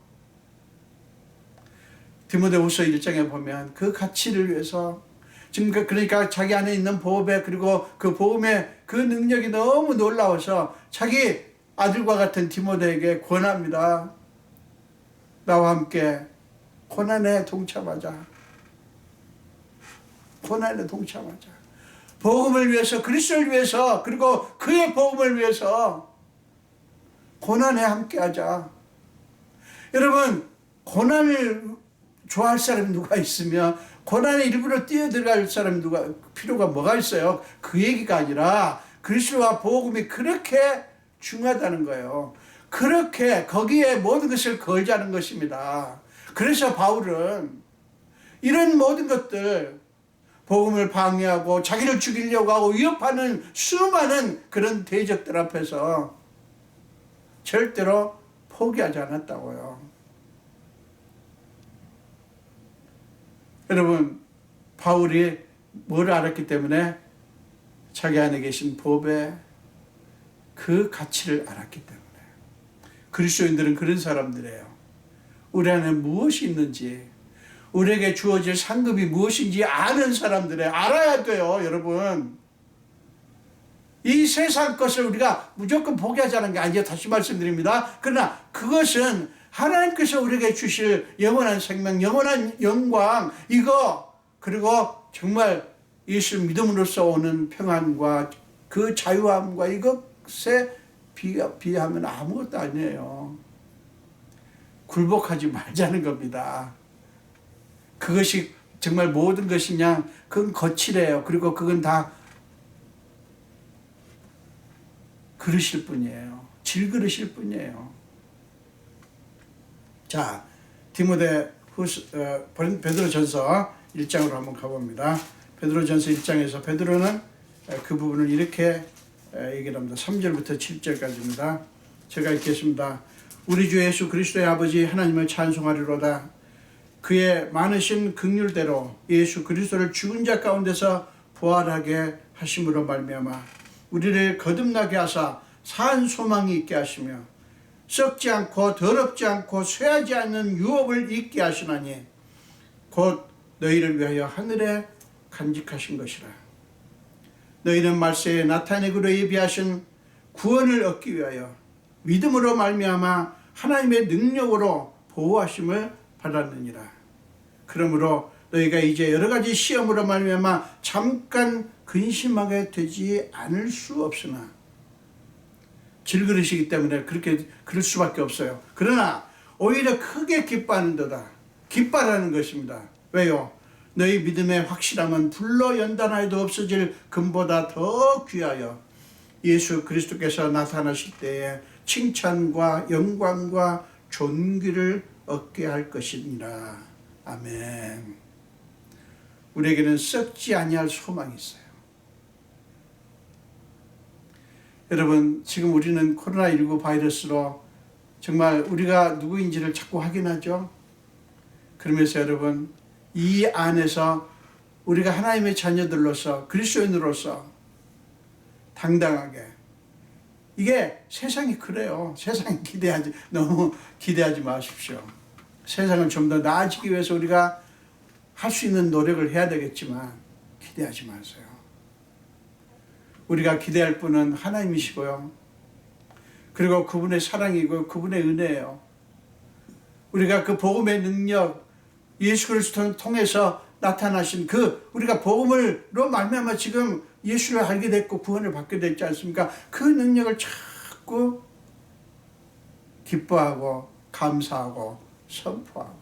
디모데후서 1장에 보면 그 가치를 위해서, 지금 그러니까 자기 안에 있는 보배, 그리고 그 복음의 그 능력이 너무 놀라워서 자기 아들과 같은 디모데에게 권합니다. 나와 함께 고난에 동참하자. 고난에 동참하자. 복음을 위해서, 그리스도를 위해서, 그리고 그의 복음을 위해서 고난에 함께하자. 여러분, 고난을 좋아할 사람이 누가 있으면 고난에 일부러 뛰어들어갈 사람이 필요가 뭐가 있어요? 그 얘기가 아니라 그리스도와 복음이 그렇게 중요하다는 거예요. 그렇게 거기에 모든 것을 걸자는 것입니다. 그래서 바울은 이런 모든 것들, 복음을 방해하고 자기를 죽이려고 하고 위협하는 수많은 그런 대적들 앞에서 절대로 포기하지 않았다고요. 여러분, 바울이 뭘 알았기 때문에? 자기 안에 계신 법의 그 가치를 알았기 때문에. 그리스도인들은 그런 사람들이에요. 우리 안에 무엇이 있는지, 우리에게 주어질 상급이 무엇인지 아는 사람들이에요. 알아야 돼요, 여러분. 이 세상 것을 우리가 무조건 포기하자는 게 아니에요. 다시 말씀드립니다. 그러나 그것은 하나님께서 우리에게 주실 영원한 생명, 영원한 영광, 이거, 그리고 정말 예수 믿음으로써 오는 평안과 그 자유함과 이것에 비하면 아무것도 아니에요. 굴복하지 말자는 겁니다. 그것이 정말 모든 것이냐? 그건 거칠해요. 그리고 그건 다 그릇일 뿐이에요. 질그릇일 뿐이에요. 자, 베드로전서 1장으로 한번 가봅니다. 베드로전서 1장에서 베드로는 그 부분을 이렇게 얘기를 합니다. 3절부터 7절까지입니다. 제가 읽겠습니다. 우리 주 예수 그리스도의 아버지 하나님을 찬송하리로다. 그의 많으신 긍휼대로 예수 그리스도를 죽은 자 가운데서 부활하게 하심으로 말미암아 우리를 거듭나게 하사 산 소망이 있게 하시며 썩지 않고 더럽지 않고 쇠하지 않는 유업을 있게 하시나니 곧 너희를 위하여 하늘에 간직하신 것이라. 너희는 말세에 나타내기로 예비하신 구원을 얻기 위하여 믿음으로 말미암아 하나님의 능력으로 보호하심을 받았느니라. 그러므로 너희가 이제 여러 가지 시험으로 말미암아 잠깐 근심하게 되지 않을 수 없으나 질그릇이기 때문에 그렇게 그럴 수밖에 없어요. 그러나 오히려 크게 기뻐하는도다. 기뻐하라는 것입니다. 왜요? 너희 믿음의 확실함은 불로 연단하여도 없어질 금보다 더 귀하여 예수 그리스도께서 나타나실 때에 칭찬과 영광과 존귀를 얻게 할 것이니라. 아멘. 우리에게는 썩지 아니할 소망이 있어요. 여러분, 지금 우리는 코로나19 바이러스로 정말 우리가 누구인지를 자꾸 확인하죠. 그러면서 여러분, 이 안에서 우리가 하나님의 자녀들로서 그리스도인으로서 당당하게, 이게 세상이 그래요. 세상이 너무 기대하지 마십시오. 세상을 좀 더 나아지기 위해서 우리가 할 수 있는 노력을 해야 되겠지만 기대하지 마세요. 우리가 기대할 분은 하나님이시고요. 그리고 그분의 사랑이고 그분의 은혜예요. 우리가 그 복음의 능력, 예수 그리스도를 통해서 나타나신 우리가 복음으로 말미암아 지금 예수를 알게 됐고 구원을 받게 됐지 않습니까? 그 능력을 자꾸 기뻐하고 감사하고 선포하고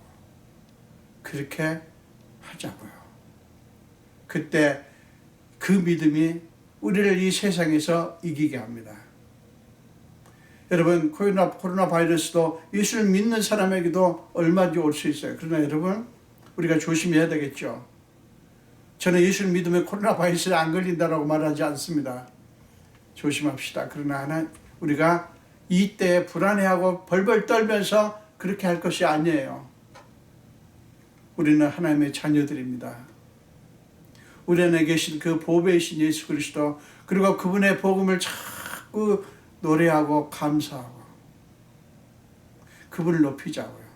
그렇게 하자고요. 그때 그 믿음이 우리를 이 세상에서 이기게 합니다. 여러분, 코로나 바이러스도 예수를 믿는 사람에게도 얼마든지 올 수 있어요. 그러나 여러분, 우리가 조심해야 되겠죠. 저는 예수를 믿으면 코로나 바이러스에 안 걸린다라고 말하지 않습니다. 조심합시다. 그러나 우리가 이때에 불안해하고 벌벌 떨면서 그렇게 할 것이 아니에요. 우리는 하나님의 자녀들입니다. 우리 안에 계신 그 보배이신 예수 그리스도, 그리고 그분의 복음을 자꾸 노래하고 감사하고 그분을 높이자고요.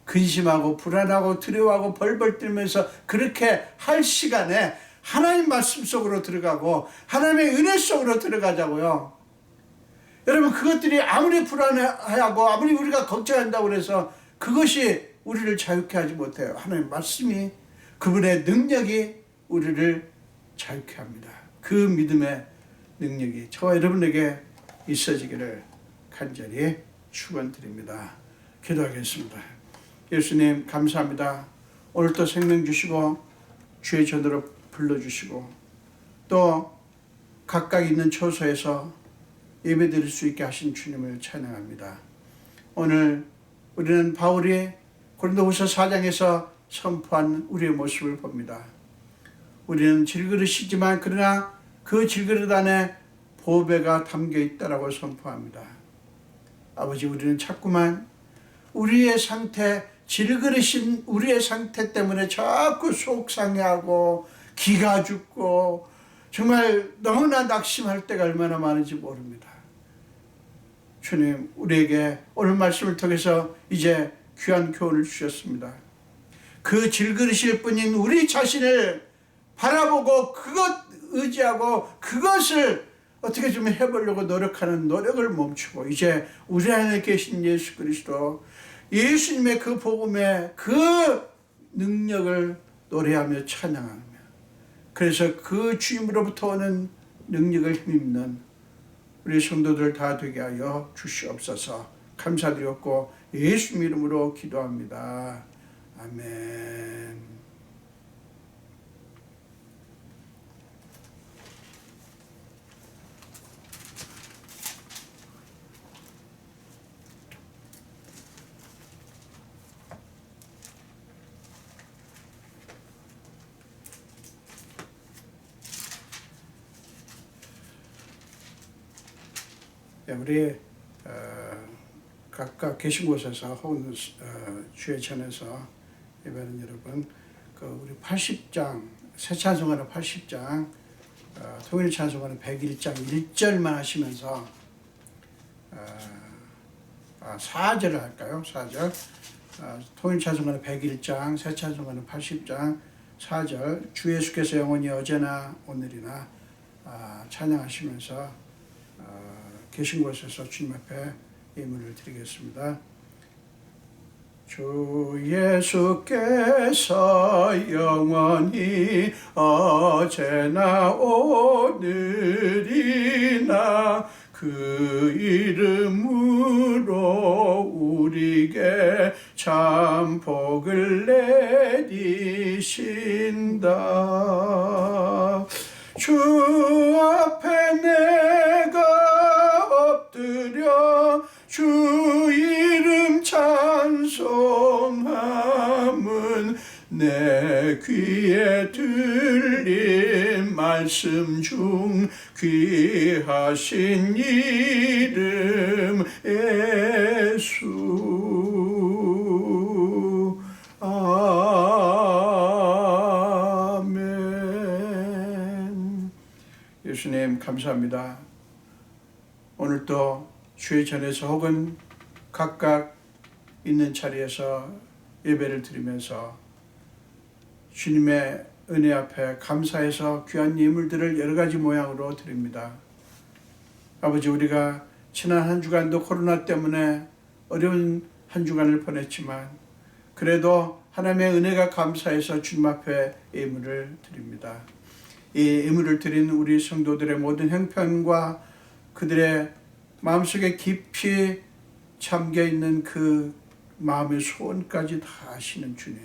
근심하고 불안하고 두려워하고 벌벌 떨면서 그렇게 할 시간에 하나님 말씀 속으로 들어가고 하나님의 은혜 속으로 들어가자고요. 여러분, 그것들이 아무리 불안해하고 아무리 우리가 걱정한다고 해서 그것이 우리를 자유케 하지 못해요. 하나님 말씀이, 그분의 능력이 우리를 자유케 합니다. 그 믿음의 능력이 저와 여러분에게 있어지기를 간절히 축원드립니다. 기도하겠습니다. 예수님 감사합니다. 오늘도 생명 주시고 주의 전으로 불러주시고 또 각각 있는 처소에서 예배드릴 수 있게 하신 주님을 찬양합니다. 오늘 우리는 바울이 고린도후서 4장에서 선포한 우리의 모습을 봅니다. 우리는 질그릇이지만 그러나 그 질그릇 안에 보배가 담겨 있다라고 선포합니다. 아버지, 우리는 자꾸만 우리의 상태, 질그릇인 우리의 상태 때문에 자꾸 속상해하고 기가 죽고 정말 너무나 낙심할 때가 얼마나 많은지 모릅니다. 주님, 우리에게 오늘 말씀을 통해서 이제 귀한 교훈을 주셨습니다. 그 질그릇일 뿐인 우리 자신을 바라보고 그것 의지하고 그것을 어떻게 좀 해보려고 노력하는 노력을 멈추고 이제 우리 안에 계신 예수 그리스도, 예수님의 그 복음의 그 능력을 노래하며 찬양하며, 그래서 그 주님으로부터 오는 능력을 힘입는 우리 성도들 다 되게 하여 주시옵소서. 감사드렸고 예수 이름으로 기도합니다. 아멘. 우리 각각 계신 곳에서 혹은 주의 전에서 예배하는 여러분, 우리 80장, 새 찬송가는 80장, 통일 찬송가는 101장 1절만 하시면서 4절을 할까요? 4절. 통일 찬송가는 101장, 새 찬송가는 80장 4절. 주 예수께서 영원히 어제나 오늘이나 찬양하시면서 계신 곳에서 주님 앞에 예물을 드리겠습니다. 주 예수께서 영원히 어제나 오늘이나 그 이름으로 우리에게 참 복을 내리신다. 주 앞에 내가 엎드려 주 이름 찬송함은 내 귀에 들린 말씀 중 귀하신 이름 예수. 아멘. 예수님 감사합니다. 오늘도 주의 전에서 혹은 각각 있는 자리에서 예배를 드리면서 주님의 은혜 앞에 감사해서 귀한 예물들을 여러 가지 모양으로 드립니다. 아버지, 우리가 지난 한 주간도 코로나 때문에 어려운 한 주간을 보냈지만 그래도 하나님의 은혜가 감사해서 주님 앞에 예물을 드립니다. 이 예물을 드린 우리 성도들의 모든 형편과 그들의 마음속에 깊이 잠겨있는 그 마음의 소원까지 다 아시는 주님,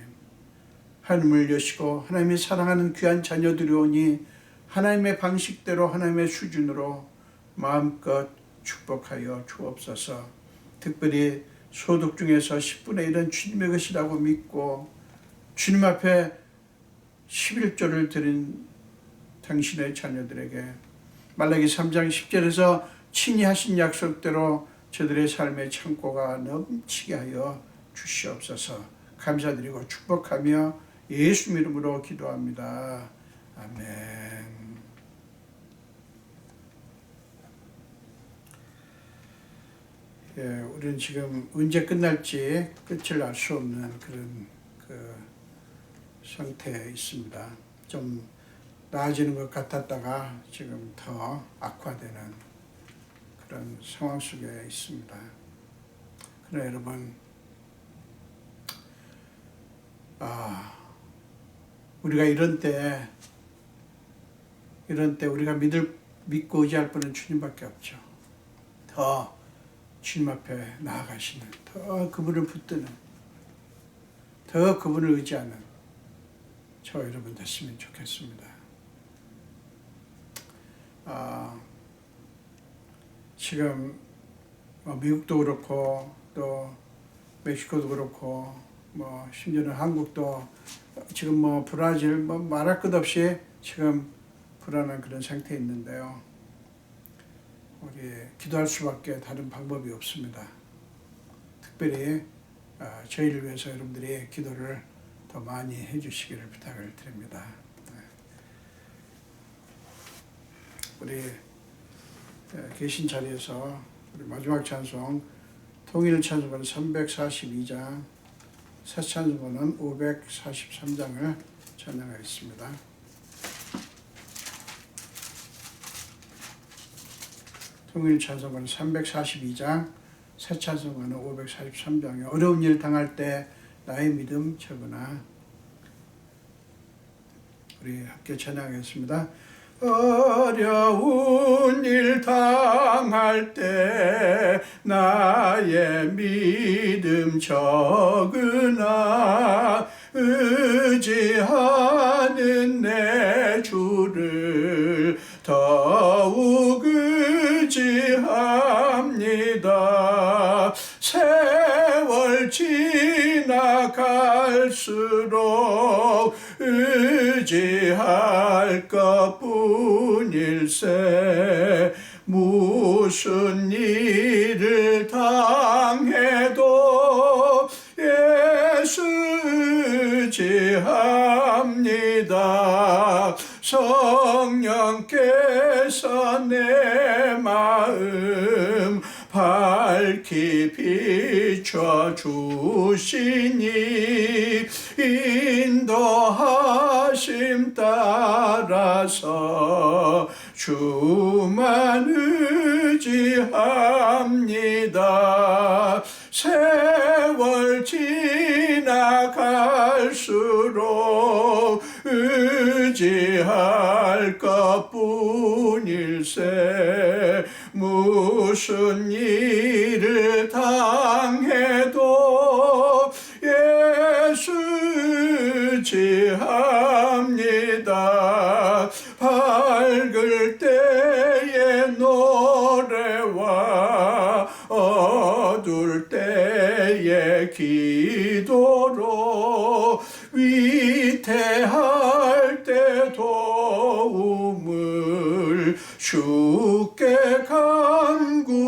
하늘을 여시고 하나님이 사랑하는 귀한 자녀들이 오니 하나님의 방식대로 하나님의 수준으로 마음껏 축복하여 주옵소서. 특별히 소득 중에서 10분의 1은 주님의 것이라고 믿고 주님 앞에 11조를 드린 당신의 자녀들에게 말라기 3장 10절에서 친히 하신 약속대로 저들의 삶의 창고가 넘치게 하여 주시옵소서. 감사드리고 축복하며 예수 이름으로 기도합니다. 아멘. 우리는 지금 언제 끝날지 끝을 알 수 없는 그런 상태에 있습니다. 좀 나아지는 것 같았다가 지금 더 악화되는 그런 상황 속에 있습니다. 그러나 여러분, 우리가 이런 때 우리가 믿고 의지할 분은 주님밖에 없죠. 더 주님 앞에 나아가시는, 더 그분을 붙드는, 더 그분을 의지하는 저와 여러분 됐으면 좋겠습니다. 지금 미국도 그렇고 또 멕시코도 그렇고 심지어는 한국도 지금 브라질 말할 것 없이 지금 불안한 그런 상태에 있는데요. 우리 기도할 수밖에 다른 방법이 없습니다. 특별히 저희를 위해서 여러분들이 기도를 더 많이 해주시기를 부탁을 드립니다. 우리 계신 자리에서 우리 마지막 찬송 통일 찬송가는 342장, 새 찬송가는 543장을 찬양하겠습니다. 통일 찬송가는 342장, 새 찬송가는 543장에 어려운 일 당할 때 나의 믿음 최고나. 우리 함께 찬양하겠습니다. 어려운 일 당할 때 나의 믿음 적으나 의지하는 내 주를 더욱 의지합니다. 세월 지나갈수록 의지할 것뿐일세. 무슨 일을 당해도 예수 지합니다. 성령께서 내 마음 밝히 비춰주시니 인도하심 따라서 주만 의지합니다. 세월 지나갈수록 의지할 것뿐일세. 무슨 일을 당해도 예수 지합니다. 밝을 때의 노래와 어두울 때의 기도로 위태할 때 도움을 주께 간구합니다.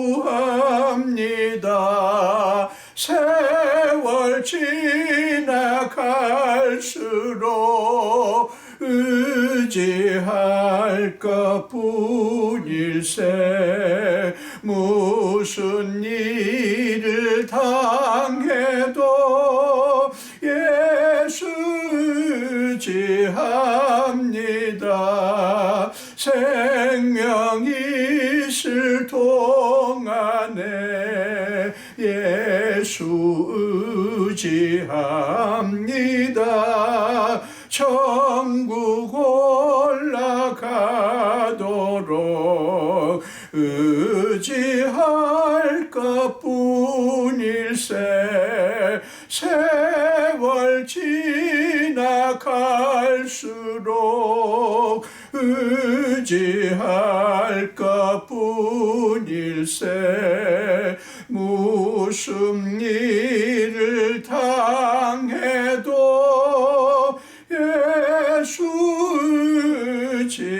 세월 지나갈수록 의지할 것뿐일세. 무슨 일을 당해도 예수 지합니다. 생명 있을 동안에 예수 의지합니다. 천국 올라가도록 의지할 것뿐일세. 세월 지나갈수록 의지할 것뿐일세. 무슨 일을 당해도 예수 의지합니다.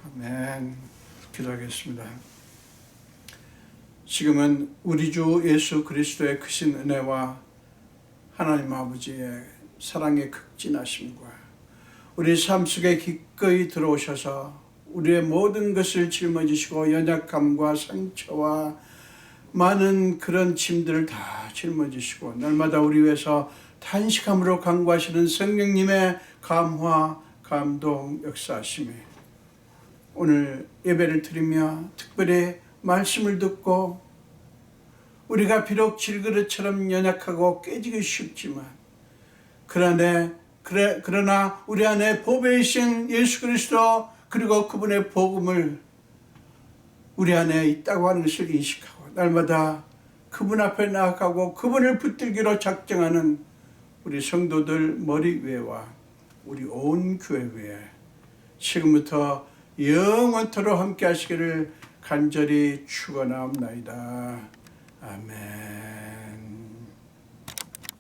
아멘. 기도하겠습니다. 지금은 우리 주 예수 그리스도의 크신 은혜와 하나님 아버지의 사랑의 극진하심과 우리 삶 속에 기꺼이 들어오셔서 우리의 모든 것을 짊어지시고 연약함과 상처와 많은 그런 짐들을 다 짊어지시고 날마다 우리 위해서 탄식함으로 간구하시는 성령님의 감화, 감동, 역사하심에 오늘 예배를 드리며 특별히 말씀을 듣고 우리가 비록 질그릇처럼 연약하고 깨지기 쉽지만 그러나 우리 안에 보배이신 예수 그리스도 그리고 그분의 복음을 우리 안에 있다고 하는 것을 인식하고 날마다 그분 앞에 나아가고 그분을 붙들기로 작정하는 우리 성도들 머리 위에와 우리 온 교회 위에 지금부터 영원토록 함께 하시기를 간절히 축원하옵나이다. 아멘.